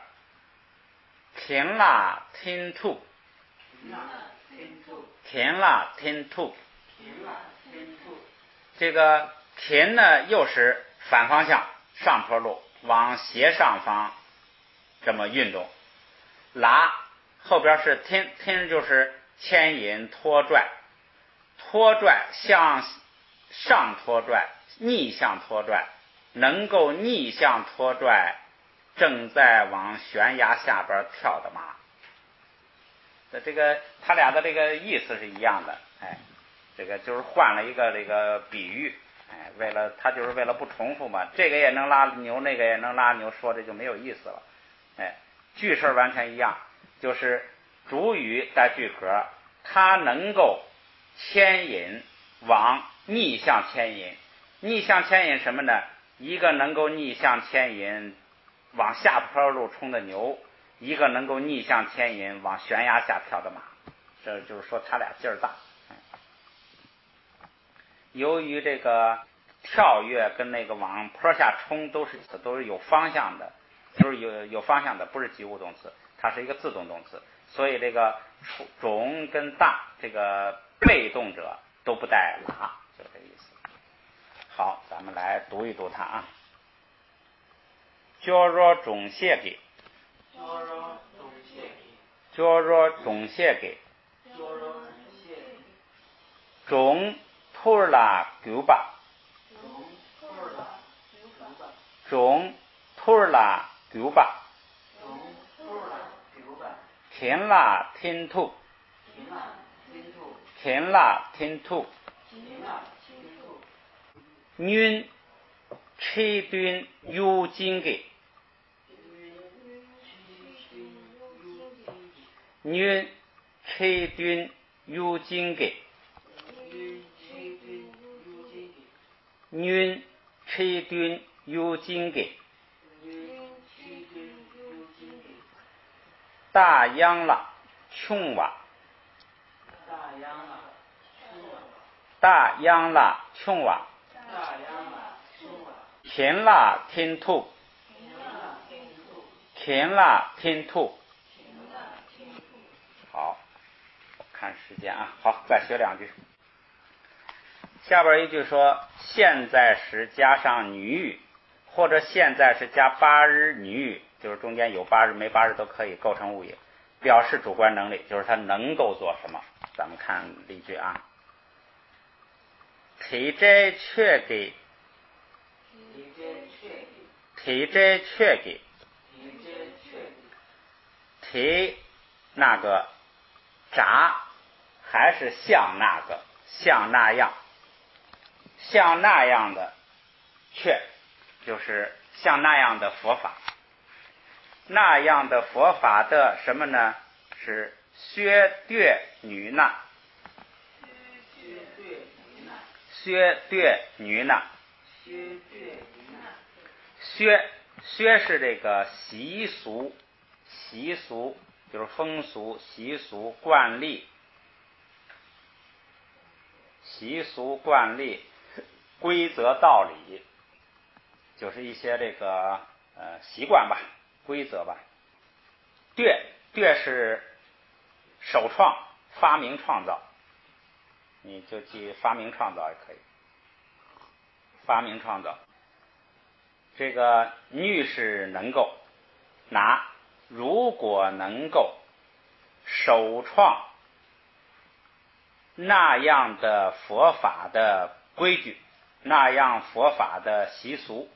停啦听兔，停啦听兔，这个停呢又是反方向，上坡路，往斜上方这么运动。拉后边是听，听就是牵引拖拽，拖拽向上拖拽，逆向拖拽，能够逆向拖拽正在往悬崖下边跳的马。这个他俩的这个意思是一样的。哎，这个就是换了一个这个比喻。哎，他就是为了不重复嘛，这个也能拉牛，那个也能拉牛，说这就没有意思了。哎，句式完全一样，就是主语带句壳，它能够牵引往逆向牵引。逆向牵引什么呢？一个能够逆向牵引往下坡路冲的牛，一个能够逆向牵引往悬崖下跳的马。这就是说他俩劲儿大。由于这个跳跃跟那个往坡下冲都是有方向的，都是有方向的，不是及物动词，它是一个自动动词，所以这个种跟大这个被动者都不带拉，就这意思。好，咱们来读一读它啊。较弱种谢给，较弱种谢给，种兔拉狗巴，种兔拉狗巴，停拉听兔，停拉听兔，云吹端有金给，云吹端有金给，云吹端有金给，大央拉穷蛙，大央拉穷蛙，停拉听兔，停拉听兔。好，看时间啊，好，再学两句。下边一句说现在时加上女语，或者现在时加八日女语，就是中间有八日没八日都可以构成物也，表示主观能力，就是他能够做什么。咱们看例句啊，体摘缺给，体摘缺给，体那个札还是像那个像那样，像那样的却就是像那样的佛法，那样的佛法的什么呢？是削对女那，削对女那，削是这个习俗，习俗就是风俗习俗惯例，习俗惯例规则道理，就是一些这个习惯吧，规则吧。对是首创发明创造，你就记发明创造也可以。发明创造，这个女是能够拿，如果能够首创那样的佛法的规矩，那样佛法的习俗，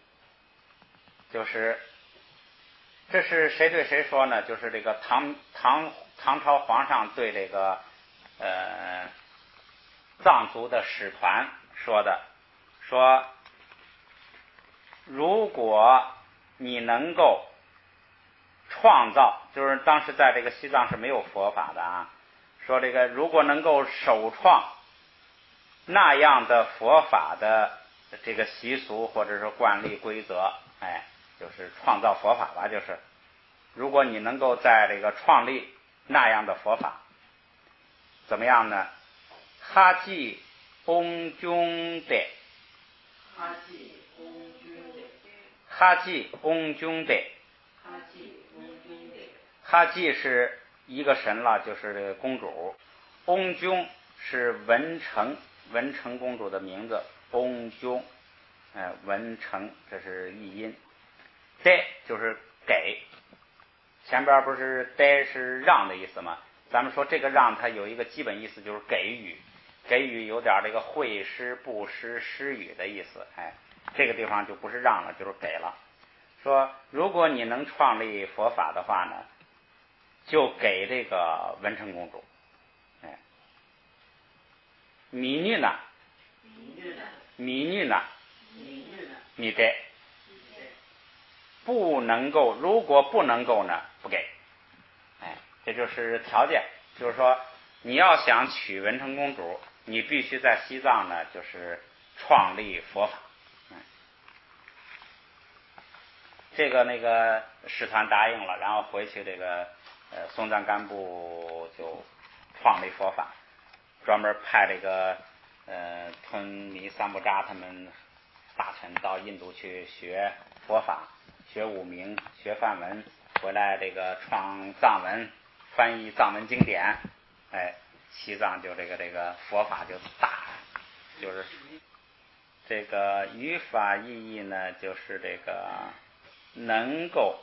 就是这是谁对谁说呢？就是这个唐朝皇上对这个藏族的使团说的，说如果你能够创造，就是当时在这个西藏是没有佛法的啊，说这个如果能够首创那样的佛法的这个习俗或者是惯例规则，就是创造佛法吧，就是如果你能够在这个创立那样的佛法，怎么样呢？哈基翁军的，哈基翁军的，哈基翁军的，哈基翁军的，哈基是一个神了，就是这个公主。翁君是文成公主的名字，翁君，文成这是译音。得就是给，前边不是得是让的意思吗？咱们说这个让它有一个基本意思就是给予，给予有点这个惠施布施施予的意思，这个地方就不是让了，就是给了。说如果你能创立佛法的话呢，就给这个文成公主，米女呢，你给，不能够，如果不能够呢，不给，这就是条件，就是说你要想娶文成公主，你必须在西藏呢，就是创立佛法。这个那个使团答应了，然后回去这个松赞干布就创立佛法，专门派这个吞尼三布扎他们大臣到印度去学佛法，学五明，学梵文，回来这个创藏文，翻译藏文经典，西藏就这个佛法就大，就是这个语法意义呢，就是这个能够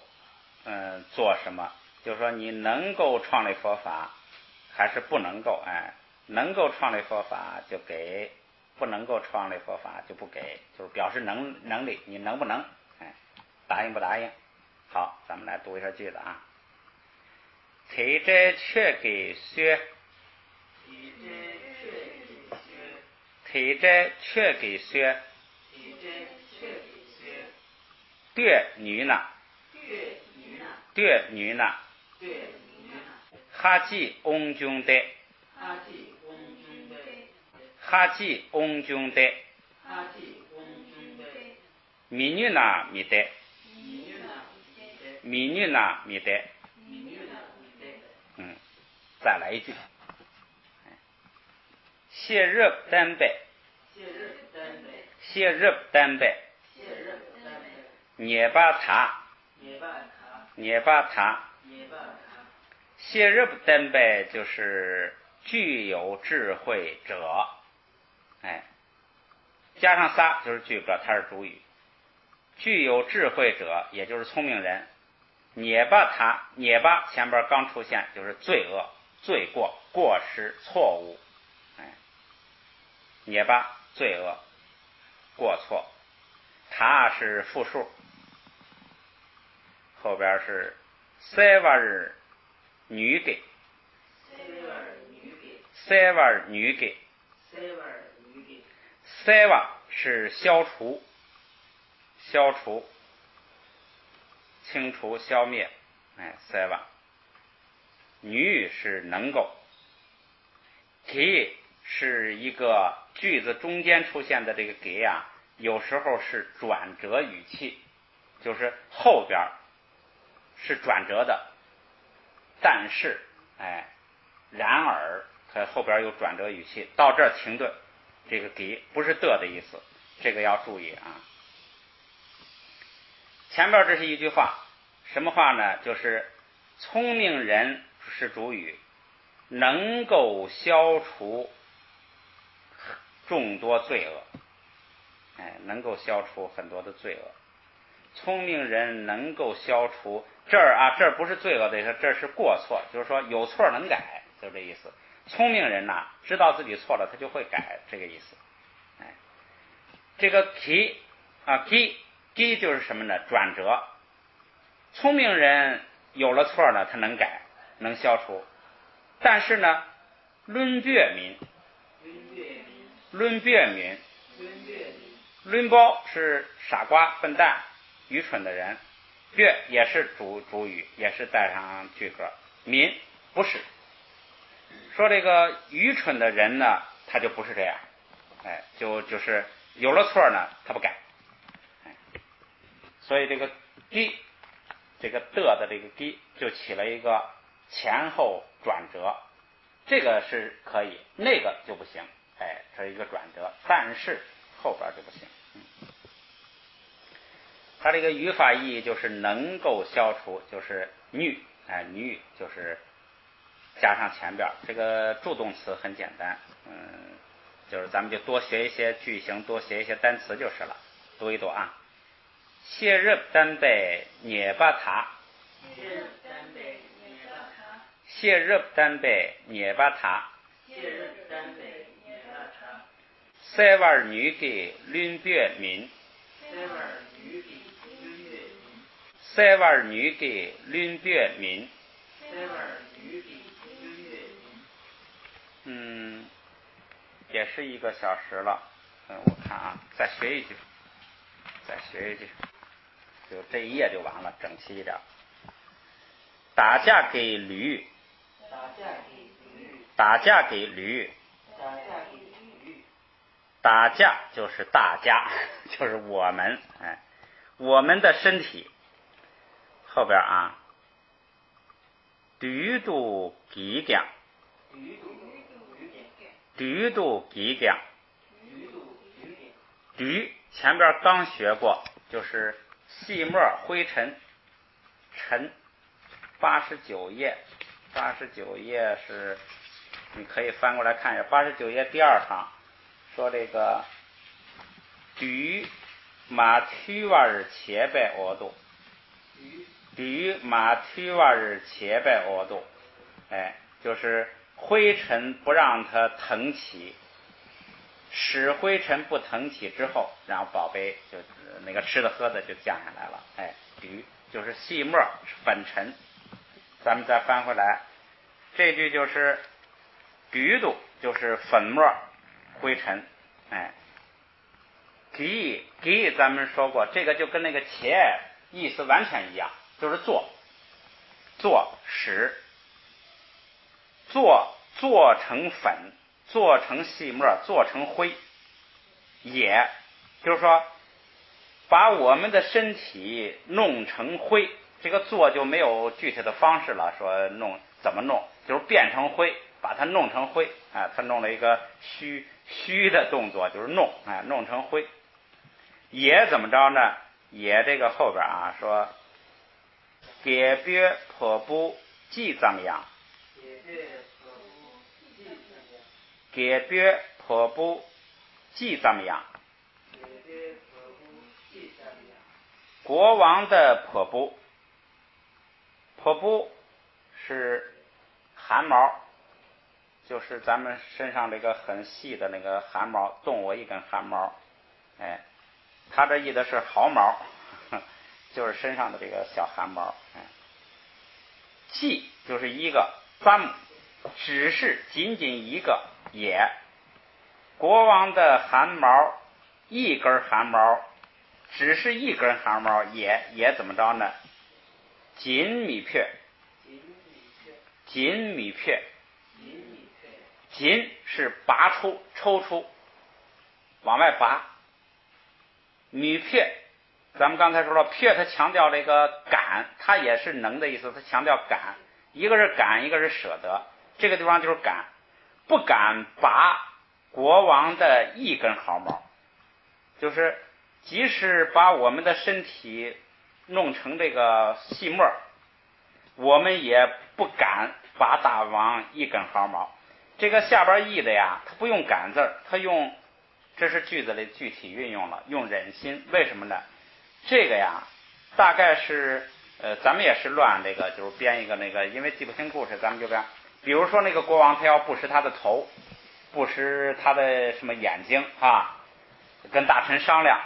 做什么，就是说你能够创立佛法还是不能够，能够创立佛法就给，不能够创立佛法就不给，就是表示能力，你能不能，答应不答应。好，咱们来读一下句子啊。提这却给学，提这却给学，对女呢，对女呢，哈基翁军的，哈基翁军的，米女呢米的，米女呢米的，再来一句。谢日丹贝，谢日丹贝，涅巴塔，涅巴塔，谢日丹贝就是具有智慧者，加上仨就是句格，它是主语。具有智慧者也就是聪明人。涅巴塔，涅巴前边刚出现就是罪恶、罪过、过失、错误，涅巴罪恶、过错。塔是复数，后边是塞瓦尔女给，塞瓦尔女给，塞瓦是消除、消除、清除、消灭，塞瓦。女是能够，给是一个句子中间出现的这个给啊，有时候是转折语气，就是后边是转折的，但是然而它后边有转折语气，到这儿停顿，这个给不是的意思，这个要注意啊。前边这是一句话，什么话呢？就是聪明人是主语，能够消除众多罪恶，能够消除很多的罪恶。聪明人能够消除这儿不是罪恶的意思，这是过错，就是说有错能改，就这意思。聪明人呐，知道自己错了，他就会改，这个意思。这个 key 就是什么呢？转折。聪明人有了错呢，他能改，能消除。但是呢，论别民，论包是傻瓜、笨蛋、愚蠢的人，别也是主语，也是带上句格，民不是。说这个愚蠢的人呢，他就不是这样，就是有了错呢，他不改。所以这个这个的这个就起了一个前后转折，这个是可以，那个就不行，这是一个转折，但是后边就不行。它这个语法意义就是能够消除，就是女就是加上前边，这个助动词很简单，就是咱们就多学一些句型，多学一些单词就是了。读一读啊。谢日丹贝涅巴塔，谢日丹贝涅巴塔，塞瓦尔女给伦别民，塞瓦尔女给伦别民。也是1个小时了。我看啊，再学一句，就这一页就完了，整齐一点。打架给驴，打架给驴，打架就是大家，就是我们，我们的身体。后边啊，驴肚几两，驴肚几两，驴前边刚学过，就是细末灰尘，尘89页是你可以翻过来看一下，89页第2行说这个驴马推瓦日切拜额度，驴马推瓦日切拜额度，就是灰尘不让它腾起，使灰尘不腾起之后，然后宝贝就那个吃的喝的就降下来了。驴就是细末粉尘。咱们再翻回来，这句就是驴肚就是粉末灰尘。给咱们说过，这个就跟那个切意思完全一样，就是做使做成粉，做成细末，做成灰，也就是说把我们的身体弄成灰。这个做就没有具体的方式了，说怎么弄，就是变成灰，把它弄成灰。他弄了一个虚的动作，就是弄成灰。也怎么着呢？也这个后边啊说给别破布记怎么样，给别破布记怎么样，国王的破布是汗毛，就是咱们身上这个很细的那个汗毛，动我一根汗毛，他这意的是毫毛，就是身上的这个小汗毛。记就是一个，咱们只是仅仅一个，也国王的汗毛一根汗毛，只是一根汗毛，也怎么着呢？紧米片，紧是拔出抽出往外拔，米片咱们刚才说了，撇它强调这个敢，它也是能的意思，它强调敢，一个是敢，一个是舍得，这个地方就是敢，不敢拔国王的一根毫毛，就是即使把我们的身体弄成这个细末，我们也不敢拔大王一根毫毛。这个下边译的呀，它不用敢字，它用这是句子里具体运用了，用忍心，为什么呢？这个呀，大概是咱们也是乱这个，就是编一个那个，因为记不清故事，咱们就这样。比如说那个国王他要不食他的头，不食他的什么眼睛啊，跟大臣商量，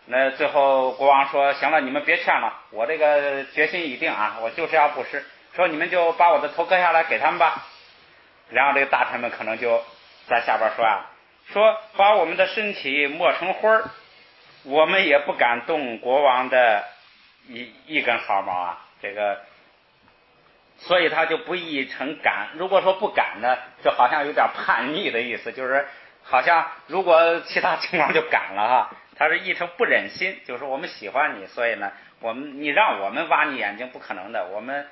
那最后国王说行了，你们别劝了，我这个决心已定啊，我就是要不食，说你们就把我的头割下来给他们吧。然后这个大臣们可能就在下边说啊，说把我们的身体磨成灰儿，我们也不敢动国王的一根毫毛啊，这个，所以他就不译成敢。如果说不敢呢，就好像有点叛逆的意思，就是好像如果其他情况就敢了哈。他是译成不忍心，就是我们喜欢你，所以呢，你让我们挖你眼睛不可能的，我们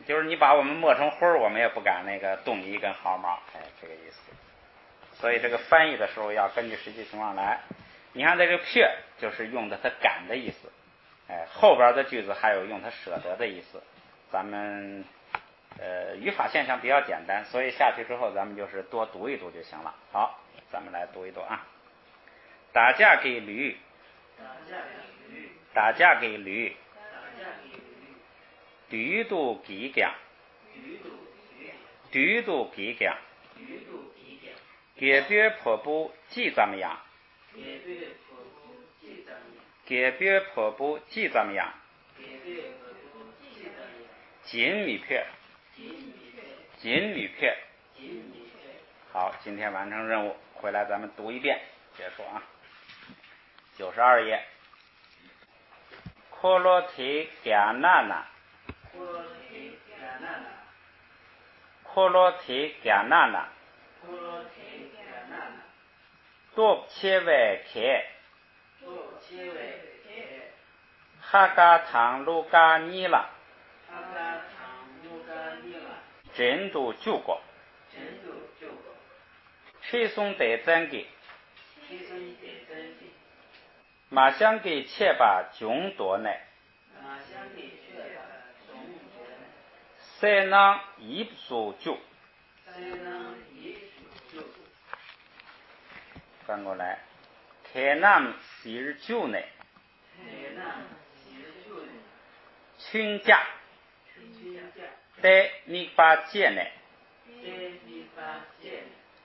就是你把我们磨成灰儿，我们也不敢那个动你一根毫毛，哎，这个意思。所以这个翻译的时候要根据实际情况来。你看这个撇就是用的他敢的意思，哎，后边的句子还有用他舍得的意思。咱们语法现象比较简单，所以下去之后咱们就是多读一读就行了。好，咱们来读一读啊。打架给驴，打架给驴，驴都给讲，驴都给讲，给别婆布记怎么样？给别婆布记怎么样？锦米片，锦米片。好，今天完成任务，回来咱们读一遍，结束啊。92页。科罗提加娜娜，科罗提加娜娜，多切维克，哈嘎唐卢嘎尼拉，真都救过，吹送得真给。马相给切把穷多呢，塞囊一数就，翻过来，开南四九呢，群家，带你把姐呢，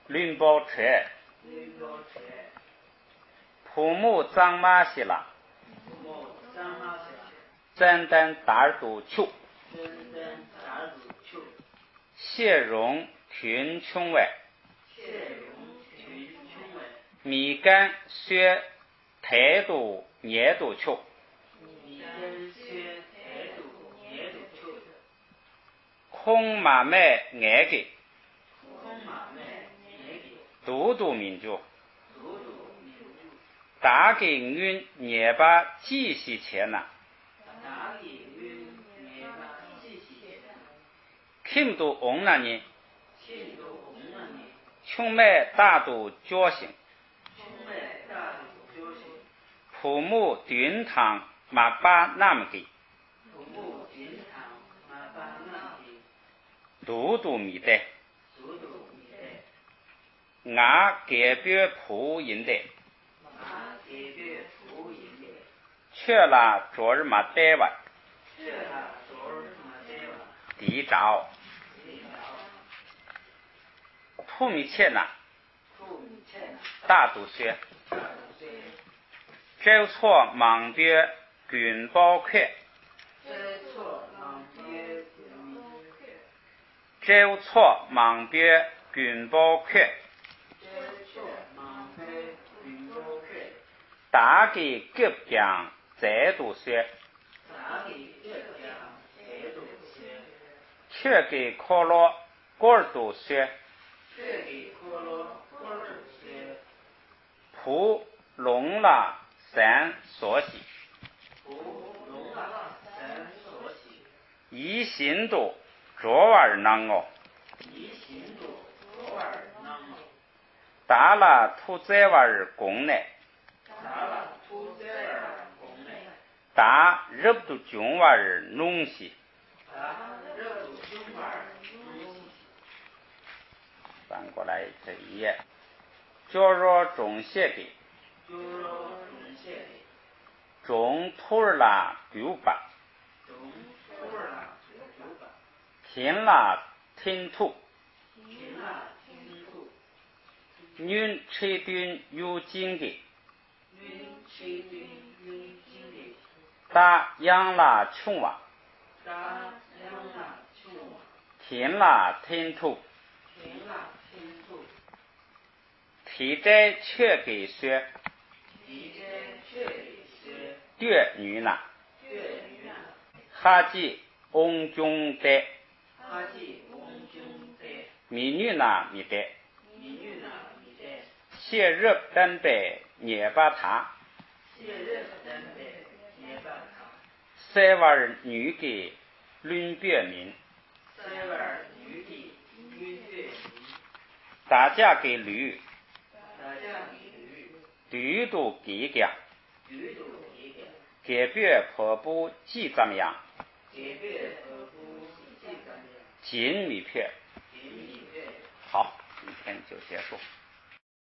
轮包车。父母长马西了，真正大耳朵球，谢荣群穷外，米干学态度年度球，空马买爱给，都督民族。打给云年把继续钱呐，听都翁那呢，穷买大都觉醒，父母炖汤马把那么给，都督米的，俺改变普音的。去了昨日嘛待完，第一招，普米切呢，大都学，找错忙别军包快，找错忙别军包快，打给各讲。再度学，却给可乐果度学，普龙了三所喜，一心度昨晚能哦，打了土在晚公呢。打热不中娃儿弄西，翻过来这一页，较弱中写给，猪肉中线里，中土儿啦丢吧，中土儿啦丢吧，天啦天土，天啦天土，云吹顿有金的，云吹顿有金的，大洋啦穷哇，大洋啦穷哇，天啦天土，天啦天土，体在却给学，地在却里是对女啦，月女啦，哈吉翁中的，哈吉翁中的，米女啦米的，米女啦米的，谢日登北捏巴他，谢日登北捏巴他，塞瓦尔女给论别民，塞瓦尔女的女对大家给驴，大家女，驴都给个，女都一个，改变婆布记怎么样？改变和不记怎么样？金米片。金米对。好，今天就结束。